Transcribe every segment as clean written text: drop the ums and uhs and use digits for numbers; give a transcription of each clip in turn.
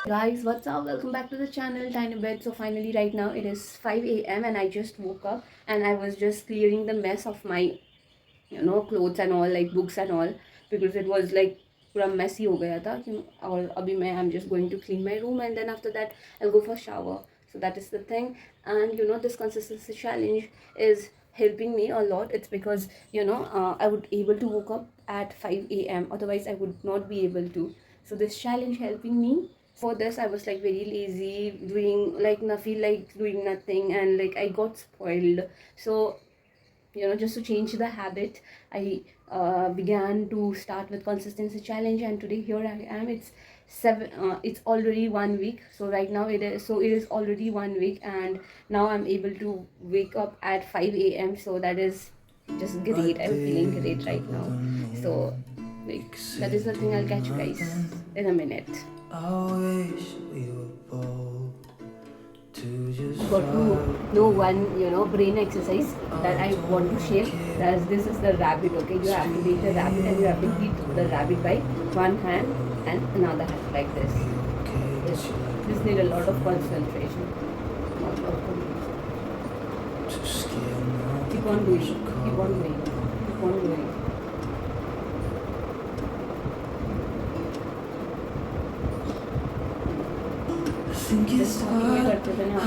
Guys, what's up? Welcome back to the channel Tiny Bed. So finally right now it is 5 a.m. and I just woke up and I was just clearing the mess of my clothes and all, like books and all, because it was like पूरा messy हो गया था और अभी मैं I'm just going to clean my room and then after that I'll go for shower. So that is the thing. And this consistency challenge is helping me a lot. It's because I would able to woke up at 5 a.m. otherwise I would not be able to. So this challenge helping me. For this I was like very lazy, doing like feel like doing nothing, and like I got spoiled. So just to change the habit, I began to start with consistency challenge, and today here I am. It's already 1 week. So right now it is already 1 week, and now I'm able to wake up at 5 a.m. So that is just great. I'm feeling great right now. So like that is the thing. I'll catch you guys in a minute. I wish we were bold to just got to know one brain exercise that I want to share. As this is the rabbit. Okay, you have to take the rabbit and you have to hit the rabbit by one hand and another hand like this. This need a lot of concentration. Keep on doing. Keep on doing. Keep on doing. Just talking करते थे ना, I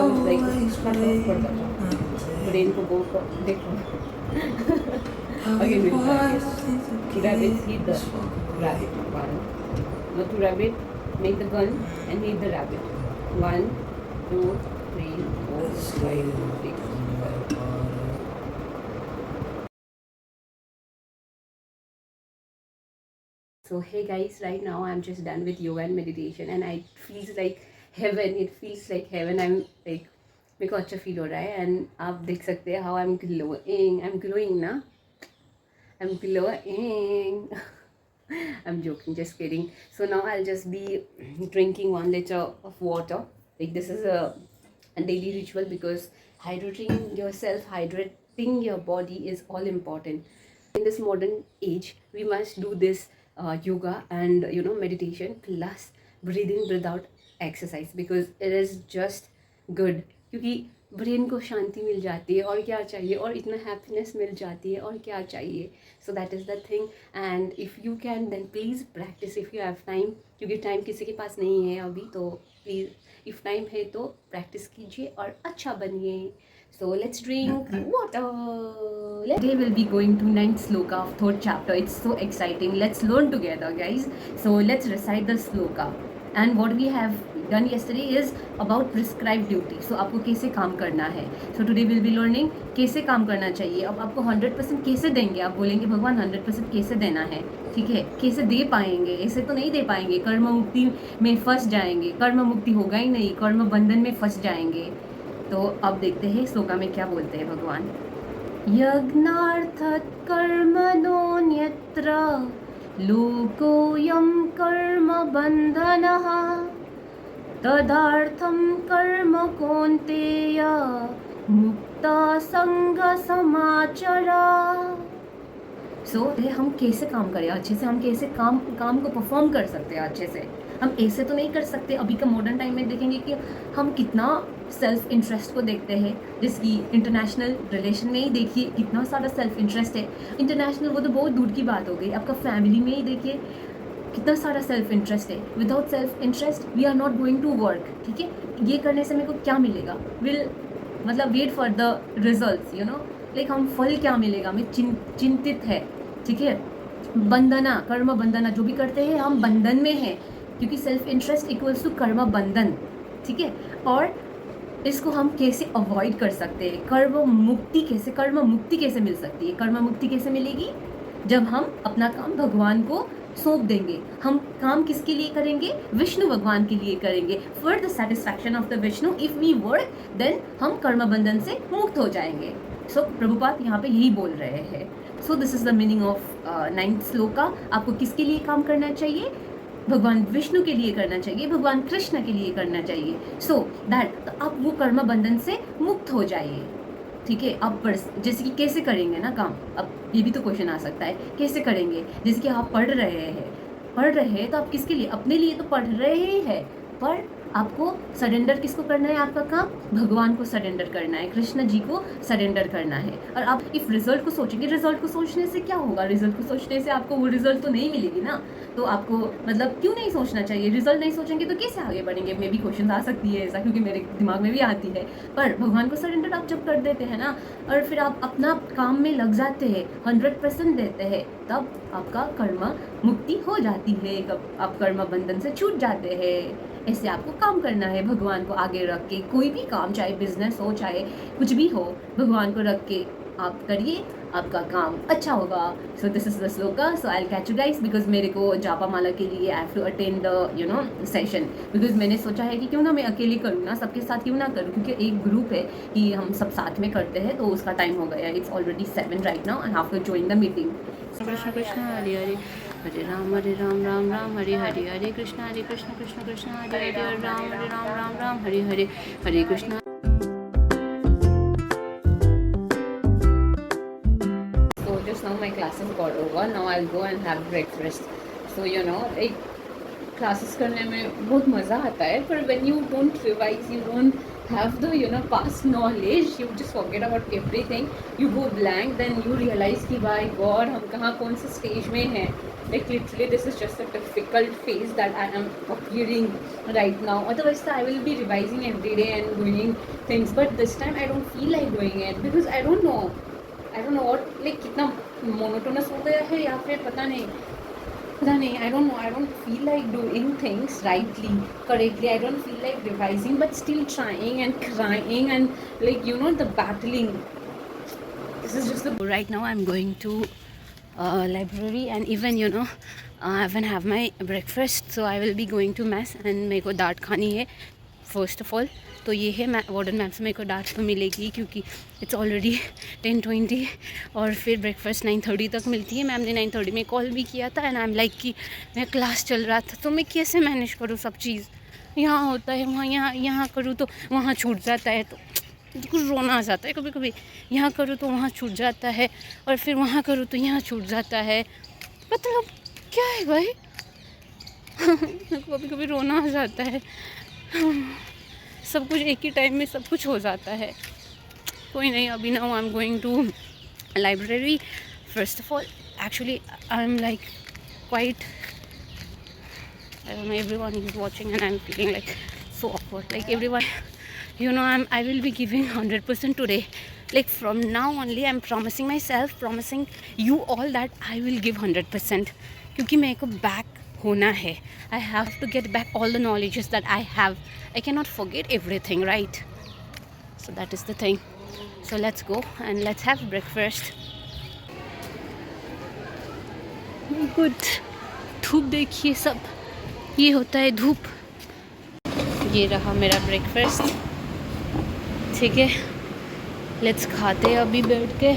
was like shut off करता था, brain को go for देखो. Again we'll practice. Rabbits hit the rabbit. One. Now to rabbit, make the gun and hit the rabbit. 1, 2, 3, 4, 5, 6, 7. So hey guys, right now I'm just done with yoga and meditation and it feels like heaven. It feels like heaven. I'm like मेरे को अच्छा feel हो रहा है and आप देख सकते हैं how I'm glowing. I'm glowing ना. I'm glowing. I'm joking, just kidding. So now I'll just be drinking 1 liter of water. Like this is a daily ritual because hydrating yourself, hydrating your body is all important. In this modern age, we must do this yoga and meditation plus breathing without exercise because it is just good. क्योंकि brain को शांति मिल जाती है और क्या चाहिए, और इतना happiness मिल जाती है और क्या चाहिए. So that is the thing. And if you can then please practise if you have time, क्योंकि टाइम किसी के पास नहीं है अभी. तो प्लीज़ इफ़ टाइम है तो प्रैक्टिस कीजिए और अच्छा बनिए. So let's drink water. Today we'll be going to 9th sloka of 3rd chapter. It's so exciting. Let's learn together, guys. So let's recite the sloka. And what we have done yesterday is about prescribed duty. So आपको कैसे काम करना है. So today we'll be learning कैसे काम करना चाहिए. अब आपको 100% कैसे देंगे. आप बोलेंगे भगवान 100% कैसे देना है. ठीक है, कैसे दे पाएंगे. ऐसे तो नहीं दे पाएंगे. कर्म मुक्ति में फंस जाएंगे. कर्म मुक्ति होगा ही नहीं. कर्म बंधन में फंस जाएंगे. तो अब देखते हैं श्लोका में क्या बोलते हैं भगवान. यज्ञार्थत कर्मणोऽन्यत्र लोकोऽयं कर्म बन्धनः तदर्थं कर्म कौन्तेय मुक्ता संग समाचरा. सो हम कैसे काम करें अच्छे से, हम कैसे काम को परफॉर्म कर सकते हैं अच्छे से. हम ऐसे तो नहीं कर सकते. अभी का मॉडर्न टाइम में देखेंगे कि हम कितना सेल्फ इंटरेस्ट को देखते हैं. जिसकी इंटरनेशनल रिलेशन में ही देखिए कितना सारा सेल्फ इंटरेस्ट है. इंटरनेशनल वो तो बहुत दूर की बात हो गई. आपका फैमिली में ही देखिए कितना सारा सेल्फ इंटरेस्ट है. Without self interest we are not going to work. ठीक है, ये करने से मेरे को क्या मिलेगा. विल मतलब wait for the results like हम फल क्या मिलेगा मैं चिंतित है. ठीक है, बंधना कर्म बंधना जो भी करते हैं हम बंधन में हैं क्योंकि सेल्फ इंटरेस्ट इक्वल्स टू कर्म बंधन. ठीक है, और इसको हम कैसे अवॉइड कर सकते हैं. कर्म मुक्ति कैसे मिल सकती है. कर्म मुक्ति कैसे मिलेगी जब हम अपना काम भगवान को सौंप देंगे. हम काम किसके लिए करेंगे, विष्णु भगवान के लिए करेंगे. For the satisfaction of the Vishnu if we work then हम कर्म बंधन से मुक्त हो जाएंगे. सो प्रभुपाद यहाँ पे यही बोल रहे हैं. सो this is the meaning of 9th shloka. आपको किसके लिए काम करना चाहिए, भगवान विष्णु के लिए करना चाहिए, भगवान कृष्ण के लिए करना चाहिए. सो दैट आप वो कर्म बंधन से मुक्त हो जाइए. ठीक है, आप जैसे कि कैसे करेंगे ना काम. अब ये भी तो क्वेश्चन आ सकता है कैसे करेंगे. जैसे कि आप पढ़ रहे हैं पढ़ रहे हैं तो आप किसके लिए, अपने लिए तो पढ़ रहे ही है, पर आपको सरेंडर किसको करना है, आपका काम भगवान को सरेंडर करना है, कृष्ण जी को सरेंडर करना है। और आप इफ रिजल्ट को सोचेंगे, रिजल्ट को सोचने से क्या होगा, रिजल्ट को सोचने से आपको वो रिजल्ट तो नहीं मिलेगी ना, तो आपको मतलब क्यों नहीं सोचना चाहिए, रिजल्ट नहीं सोचेंगे तो कैसे आगे बढ़ेंगे, मे भी क्वेश्चन आ सकती है ऐसा, क्योंकि मेरे दिमाग में भी आती है। पर भगवान को सरेंडर आप जब कर देते हैं ना, और फिर आप अपना काम में लग जाते हैं, 100% देते हैं, तब आपका कर्म मुक्ति हो जाती है, कब आप कर्म बंधन से छूट जाते हैं। ऐसे आपको काम करना है, भगवान को आगे रख के, कोई भी काम, चाहे बिजनेस हो चाहे कुछ भी हो, भगवान को रख के आप करिए, आपका काम अच्छा होगा। So this is the shloka, so I will catch you guys, because मेरे को जापा माला के लिए I have to attend the session, because मैंने सोचा है कि क्यों ना मैं अकेले करूँ ना, सबके साथ क्यों ना करूँ, क्योंकि एक ग्रुप है कि हम सब साथ में करते हैं, तो उसका टाइम हो गया, it's already 7 right now, I have to join the meeting. Krishna Krishna Hare Hare, Hare Ram Ram Ram Hare Hare, Hare Krishna Krishna Krishna Hare Hare, Ram Ram Hare Hare, Hare Krishna. So just now my classes got over, now I'll go and have breakfast. So you know, like classes करने में बहुत मज़ा आता है, पर when you don't revise, you don't have the past knowledge, you just forget about everything, you go blank, then you realize कि by God हम कहाँ कौन से स्टेज में हैं, like literally this is just a difficult phase that I am appearing right now. Otherwise I will be revising every day and doing things, but this time I don't feel like doing it because I don't know what, like कितना monotonous हो गया है, या फिर पता नहीं, I don't know, I don't feel like doing things correctly, I don't feel like revising, but still trying and crying and the battling. This is just the right now I'm going to library, and even I haven't have my breakfast, so I will be going to mass, and मेरे को डांट खानी है first of all. तो ये है warden ma'am से मेरे को डांट तो मिलेगी, क्योंकि इट्स ऑलरेडी 10:20 और फिर ब्रेकफास्ट 9:30 तक मिलती है। मैम ने 9:30 में कॉल भी किया था, एंड आई एम लाइक कि मैं क्लास चल रहा था, तो मैं कैसे मैनेज करूँ सब चीज़, यहाँ होता है वहाँ, यहाँ करूँ तो वहाँ छूट जाता है, तो कुछ रोना आ जाता है कभी कभी, यहाँ करूँ तो वहाँ छूट जाता है, और फिर वहाँ करूँ तो यहाँ छूट जाता है, मतलब क्या है भाई कभी कभी रोना आ जाता है, सब कुछ एक ही टाइम में सब कुछ हो जाता है। कोई नहीं, अभी now I am going to library first of all, actually I am like quite, I don't know, everyone is watching and I'm feeling like so awkward, like everyone, I will be giving 100% today, like from now only I'm promising myself, promising you all that I will give 100%, क्योंकि मेरे को back होना है, I have to get back all the knowledges that I have, I cannot forget everything, right? So that is the thing, so let's go and let's have breakfast. Good, धूप देखिए सब, ये होता है धूप। ये रहा मेरा ब्रेकफास्ट, ठीक है, लेट्स खाते हैं अभी बैठ के।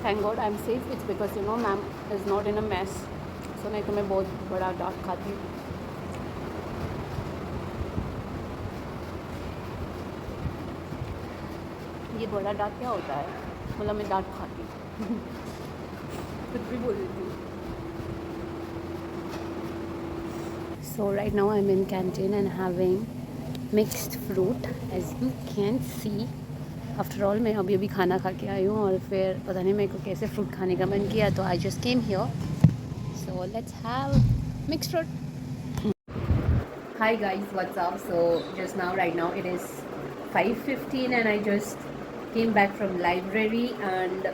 Thank God I am safe, it's because ma'am is not in a mess, so नहीं तो मैं बहुत बड़ा डांट खाती हूँ। ये बड़ा डांट क्या होता है, मतलब मैं डांट खाती हूँ कुछ भी बोल देती हूँ। So right now I'm in canteen and having mixed fruit, as you can see. After all मैं अभी खाना खा के आई हूँ, और फिर पता नहीं मेरे को कैसे फ्रूट खाने का मन किया, तो I just came here. So let's have mixed fruit. Hi guys, what's up? So just now, right now it is 5:15 and I just came back from library, and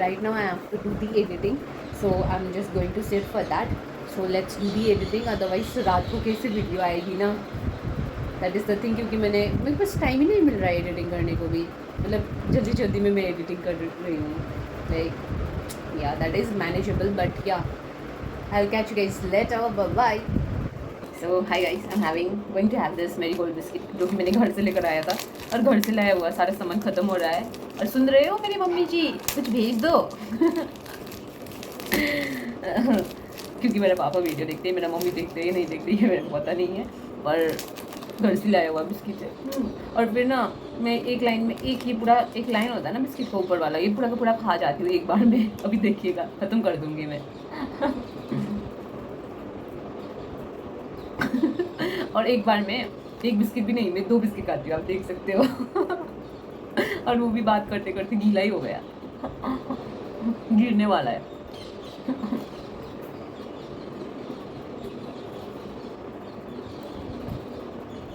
right now I have to do the editing, so I'm just going to sit for that. So let's do the editing, otherwise रात को कैसे video आएगी ना, that is the thing, क्योंकि मेरे पास time ही नहीं मिल रहा है एडिटिंग करने को भी, मतलब जल्दी जल्दी में मैं एडिटिंग कर रही हूँ, like yeah, that is manageable, but yeah, I'll catch you guys later, bye bye. So hi guys, I'm going to have this marigold biscuit, जो कि मैंने घर से लेकर आया था, और घर से लाया हुआ सारा सामान ख़त्म हो रहा है, और सुन रहे हो मेरी मम्मी जी, कुछ भेज दो क्योंकि मेरा पापा वीडियो देखते हैं, मेरा मम्मी देखते हैं नहीं देखती है मेरे को पता नहीं है, पर घर से लाया हुआ बिस्किट है। और फिर ना मैं एक लाइन में एक ये पूरा एक लाइन होता है ना बिस्किट का ऊपर वाला, ये पूरा का पूरा खा जाती हूँ एक बार में। अभी देखिएगा ख़त्म कर दूँगी मैं। और एक बार में एक बिस्किट भी नहीं, मैं 2 बिस्किट खाती हूँ, आप देख सकते हो। और वो भी बात करते करते गीला ही हो गया। गिरने वाला है।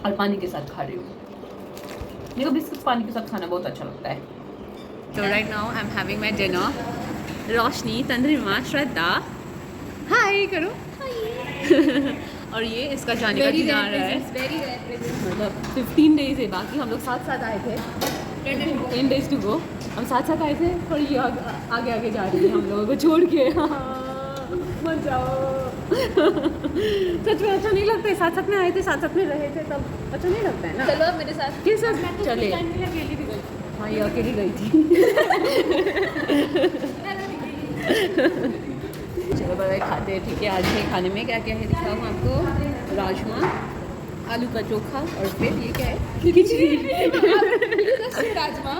और पानी के साथ खा रही हूँ। मेरे को बिस्किट पानी के साथ खाना बहुत अच्छा लगता है। So right now I'm having my dinner. रोशनी, तंद्रिमा, श्रद्धा, हाय करो। और ये इसका जाने का डिनर है। मतलब 15 डेज है बाकी, हम लोग साथ साथ आए थे। 10 days to go। हम साथ साथ आए थे और ये आगे आगे जा रही है हम लोगों को छोड़ के। मत जाओ। सच में अच्छा नहीं लगता है, साथ साथ में आए थे, साथ साथ में रहे थे, तब अच्छा नहीं लगता है ना। चलो अब मेरे साथ। किस साथ चले? अकेली भी गई। हाँ ये अकेली गई थी। चलो भाई खाते हैं, ठीक है। आज के खाने में क्या क्या है दिखाऊँ आपको। राजमा, आलू का चोखा और फिर ये क्या है, खिचड़ी। राजमा।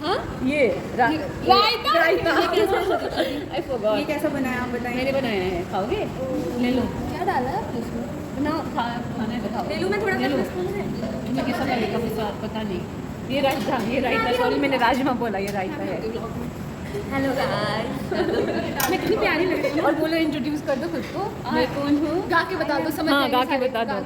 हाँ ये रायता। I forgot. ये कैसा बनाया आप बताइए। मैंने बनाया है, खाओगे? ले लो। क्या डाला है आपने इसमें? बनाओ, खाना है बताओ। ले लूँ मैं थोड़ा ले लो। सा। तुम्हें कैसा लगेगा मुझे पता नहीं। ये रायता, सॉरी मैंने राजमा बोला, ये रायता है। Hello guys. मैं कितनी प्यारी लग रही हूँ। और बोलो, इंट्रोड्यूस कर दो खुद को। मैं कौन हूँ? गा के बता दो, समझ हाँ जाएंगे गा के सारे। बता दो।